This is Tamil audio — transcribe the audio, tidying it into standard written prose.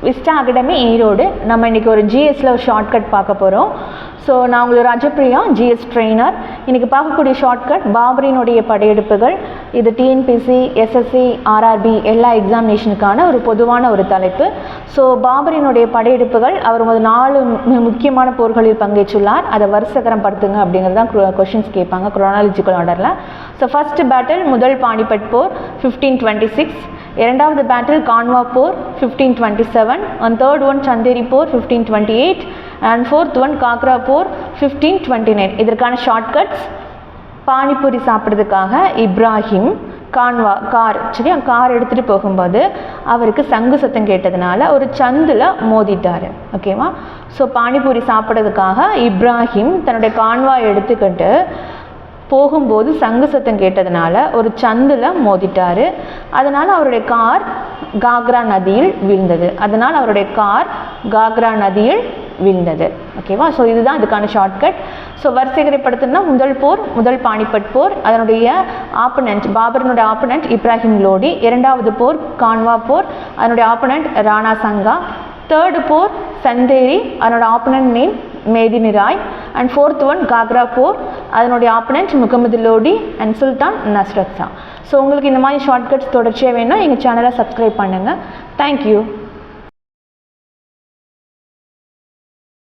Vista academy Erode. நம்ம இன்றைக்கி ஒரு ஜிஎஸ்ல ஒரு ஷார்ட்கட் பார்க்க போகிறோம். ஸோ நான் உங்களுக்கு ராஜபிரியா, ஜிஎஸ் ட்ரெயினர். இன்றைக்கி பார்க்கக்கூடிய ஷார்ட்கட் பாபரினுடைய படையெடுப்புகள். இது டிஎன்பிசி, எஸ்எஸ்சி, ஆர்ஆர்பி எல்லா எக்ஸாமினேஷனுக்கான ஒரு பொதுவான ஒரு தலைப்பு. ஸோ பாபரினுடைய படையெடுப்புகள், அவர் 4 முக்கியமான போர்களில் பங்கேற்றுள்ளார். அதை வரிசைகரம் படுத்துங்க அப்படிங்கிறது தான் கொஷின்ஸ் கேட்பாங்க குரோனாலஜிக்கல் ஆர்டரில். ஸோ ஃபர்ஸ்ட் பேட்டில் முதல் பானிபட் போர் 1526, இரண்டாவது பேட்டில் கான்வா போர் 1527, and third one சந்தேரி போர் 1528, and fourth one காக்ரா போர் 1529. இதற்கான ஷார்ட்கட்ஸ்: பானிபூரி சாப்பிட்றதுக்காக இப்ராஹிம் கார் எடுத்துகிட்டு போகும்போது அவருக்கு சங்கு சத்தம் கேட்டதுனால ஒரு சந்தில் மோதிட்டார். ஓகேவா? ஸோ பானிபூரி சாப்பிட்றதுக்காக இப்ராஹிம் தன்னுடைய கான்வா எடுத்துக்கிட்டு போகும்போது சங்கு சத்தம் கேட்டதுனால ஒரு சந்தில் மோதிட்டார். அதனால் அவருடைய கார் காக்ரா நதியில் விழுந்தது. ஓகேவா? ஸோ இதுதான் இதுக்கான ஷார்ட்கட். ஸோ வரிசைகரைப்படுத்தினா முதல் போர் முதல் பானிபட் போர், அதனுடைய ஆப்பனண்ட் பாபரனுடைய ஆப்பனண்ட் இப்ராஹிம் லோடி. இரண்டாவது போர் கான்வா போர், அதனுடைய ஆப்பனண்ட் ராணா சங்கா. தேர்டு போர் சந்தேரி, அதனோட opponent name Medini Rai. And fourth one Ghaghra போர், அதனுடைய opponent Muhammad Lodi and Sultan Nusrat Shah. So உங்களுக்கு இந்த மாதிரி ஷார்ட்கட்ஸ் தொடர்ச்சியாக வேணும்னா எங்கள் சேனலை சப்ஸ்கிரைப் பண்ணுங்கள். தேங்க்யூ.